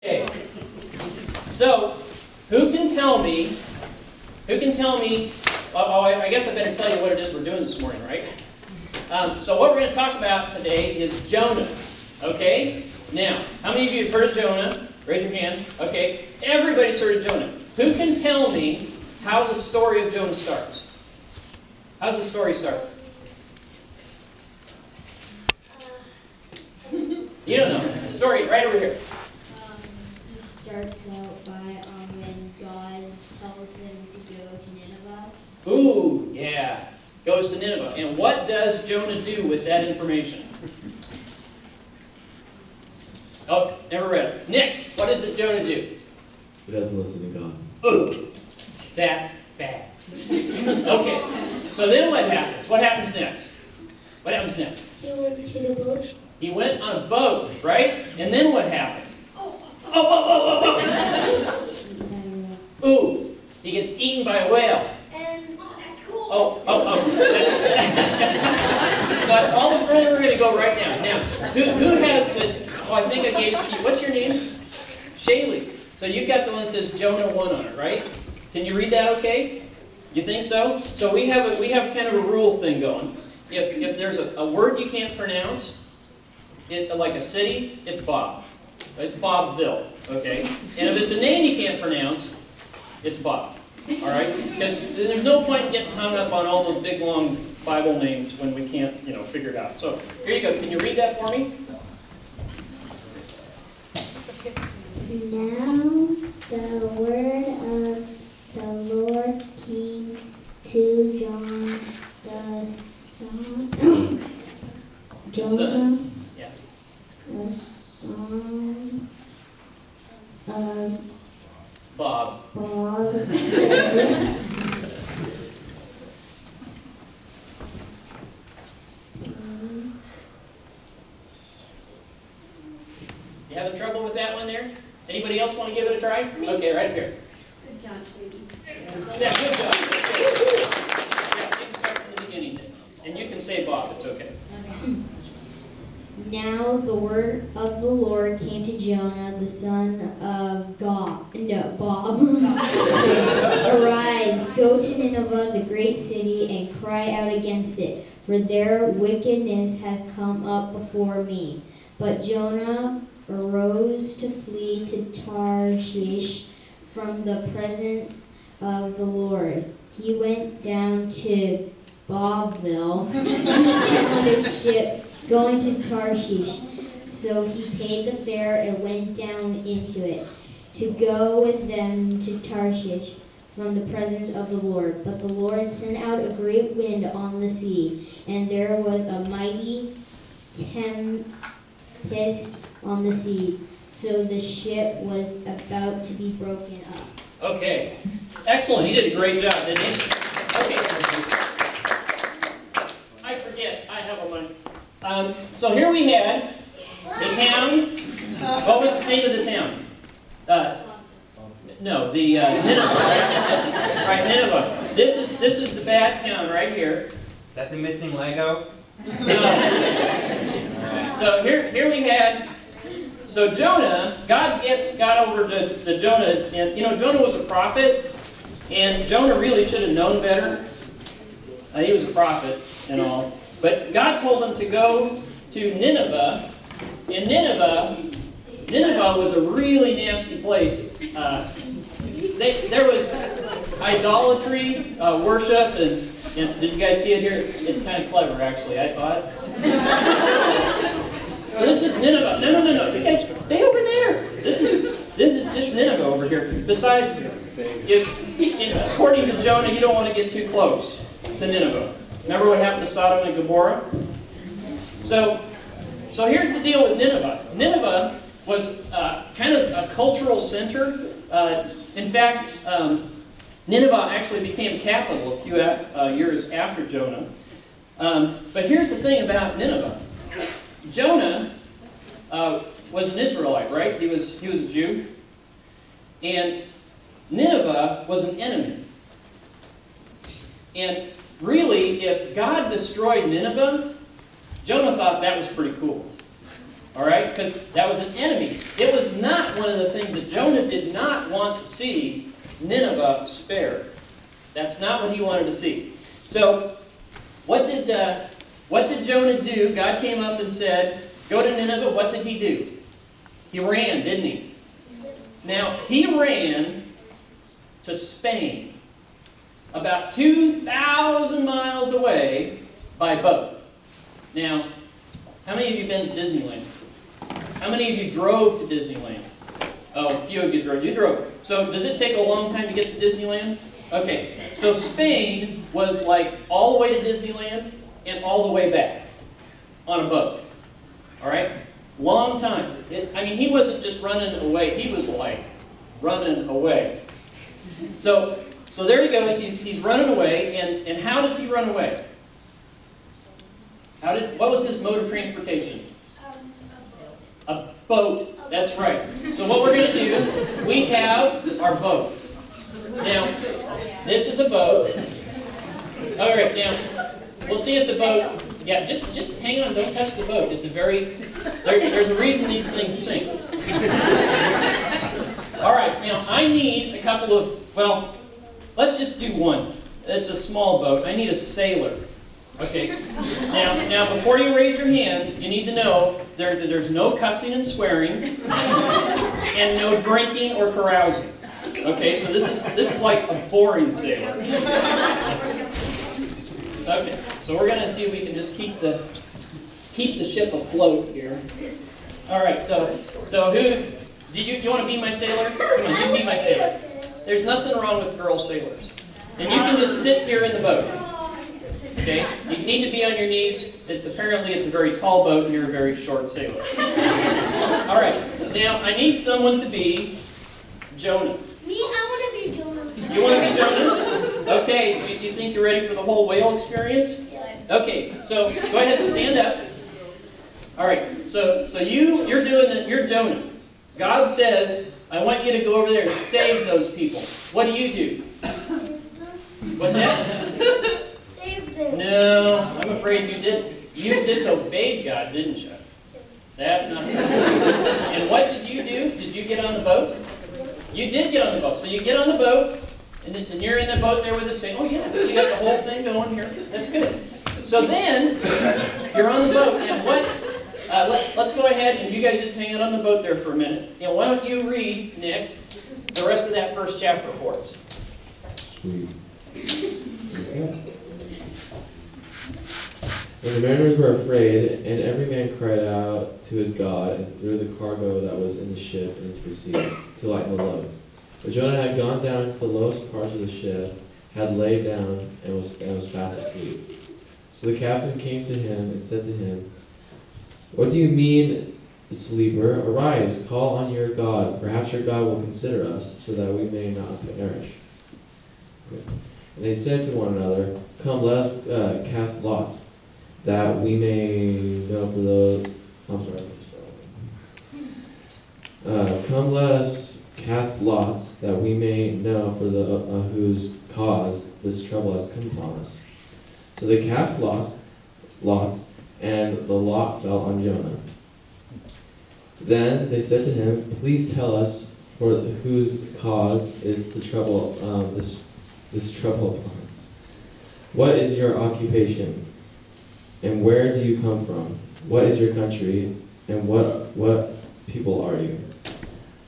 Okay, so who can tell me, I guess I better tell you what it is we're doing this morning, right? So what we're going to talk about today is Jonah, okay? Now, how many of you have heard of Jonah? Raise your hand. Okay, everybody's heard of Jonah. Who can tell me how the story of Jonah starts? How does the story start? You don't know. The story right over here. He starts out by when God tells him to go to Nineveh. Ooh, yeah. Goes to Nineveh. And what does Jonah do with that information? Oh, never read it. Nick, what does Jonah do? He doesn't listen to God. Ooh, that's bad. Okay, so then what happens? What happens next? What happens next? He went to the boat. He went on a boat, right? And then what happened? Oh. Ooh, he gets eaten by a whale. And that's cool. Oh. So that's all the further we're going to go right now. Now, who has the, I think I gave it to you. What's your name? Shaylee. So you've got the one that says Jonah 1 on it, right? Can you read that okay? You think so? So we have kind of a rule thing going. If there's a word you can't pronounce, like a city, it's Bob. It's Bobville, okay? And if it's a name you can't pronounce, it's Bob. All right? Because there's no point in getting hung up on all those big, long Bible names when we can't, figure it out. So here you go. Can you read that for me? Now the word of the Lord came to John the son. Jonah, Yeah. the son of Bob. Bob. You having trouble with that one there? Anybody else want to give it a try? Okay, right here. Good job, Judy. Yeah, good job. Yeah, you can start from the beginning. And you can say Bob, it's okay. Now the word of the Lord came to Jonah, the son of Bob. Arise, go to Nineveh, the great city, and cry out against it, for their wickedness has come up before me. But Jonah arose to flee to Tarshish from the presence of the Lord. He went down to Bobville on a ship going to Tarshish. So he paid the fare and went down into it to go with them to Tarshish from the presence of the Lord. But the Lord sent out a great wind on the sea, and there was a mighty tempest on the sea, so the ship was about to be broken up. Okay. Excellent. He did a great job, didn't he? Okay. I forget. I have a mic. So here we had the town. What was the name of the town? Nineveh. Right, Nineveh. This is the bad town right here. Is that the missing Lego? So here we had. So Jonah, God got over to Jonah, and Jonah was a prophet, and Jonah really should have known better. He was a prophet and all, but God told him to go to Nineveh, and Nineveh was a really nasty place. There was idolatry, worship, and did you guys see it here? It's kind of clever, actually, I thought. So this is Nineveh. No. You guys stay over there. This is just Nineveh over here. Besides, according to Jonah, you don't want to get too close to Nineveh. Remember what happened to Sodom and Gomorrah? So here's the deal with Nineveh. Nineveh was kind of a cultural center. In fact, Nineveh actually became capital a few years after Jonah. But here's the thing about Nineveh. Jonah was an Israelite, right? He was a Jew. And Nineveh was an enemy. And really, if God destroyed Nineveh, Jonah thought that was pretty cool. All right? Because that was an enemy. It was not one of the things that Jonah did not want to see Nineveh spared. That's not what he wanted to see. So, what did Jonah do? God came up and said, go to Nineveh. What did he do? He ran, didn't he? Now, he ran to Spain, about 2,000 miles away by boat. Now, how many of you been to Disneyland? How many of you drove to Disneyland? Oh, a few of you drove. You drove. So does it take a long time to get to Disneyland? Okay, so Spain was like all the way to Disneyland and all the way back on a boat. All right? Long time. I mean, he wasn't just running away. He was like running away. So there he goes. He's running away. And how does he run away? What was his mode of transportation? A boat. That's right. So what we're going to do, we have our boat. Now, this is a boat. All right, now, we'll see if the boat, yeah, just hang on, don't touch the boat. It's a very, there's a reason these things sink. All right, now, I need a couple of, well, let's just do one. It's a small boat. I need a sailor. Okay, now before you raise your hand, you need to know there's no cussing and swearing, and no drinking or carousing. Okay, so this is like a boring sailor. Okay, so we're gonna see if we can just keep the ship afloat here. All right, so who do you want to be my sailor? Come on, you be my sailor. There's nothing wrong with girl sailors, and you can just sit here in the boat. Okay, you need to be on your knees. Apparently, it's a very tall boat, and you're a very short sailor. All right, now I need someone to be Jonah. Me, I want to be Jonah. You want to be Jonah? Okay, you think you're ready for the whole whale experience? Yeah. Okay, so go ahead and stand up. All right, so you're doing it. You're Jonah. God says, I want you to go over there and save those people. What do? What's that? Save them. No, I'm afraid you didn't. You disobeyed God, didn't you? That's not so good. And what did you do? Did you get on the boat? You did get on the boat. So you get on the boat, and you're in the boat there with us saying, oh yes, you got the whole thing going here. That's good. So then, you're on the boat, and let's go ahead, and you guys just hang out on the boat there for a minute. And why don't you read, Nick, the rest of that first chapter for us? Sweet. Okay. And the mariners were afraid, and every man cried out to his God, and threw the cargo that was in the ship into the sea, to lighten the load. But Jonah had gone down into the lowest parts of the ship, had laid down, and was fast asleep. So the captain came to him and said to him, What do you mean, sleeper? Arise, call on your God. Perhaps your God will consider us, so that we may not perish. And they said to one another, Come, let us cast lots, that we may know for the... come, let us cast lots, that we may know for the whose cause this trouble has come upon us. So they cast lots, and the lot fell on Jonah. Then they said to him, Please tell us for whose cause is the trouble, this trouble upon us. What is your occupation? And where do you come from? What is your country? And what people are you?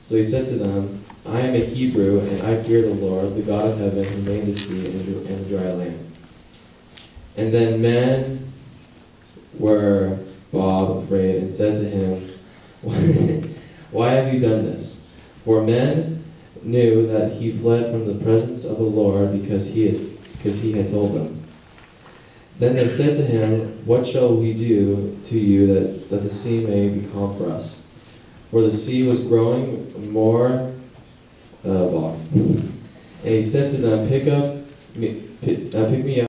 So he said to them, I am a Hebrew, and I fear the Lord, the God of heaven, who made the sea and the dry land. And then men were afraid, and said to him, Why have you done this? For men knew that he fled from the presence of the Lord because he had told them. Then they said to him, What shall we do to you that the sea may be calm for us? For the sea was growing more and he said to them, Pick me up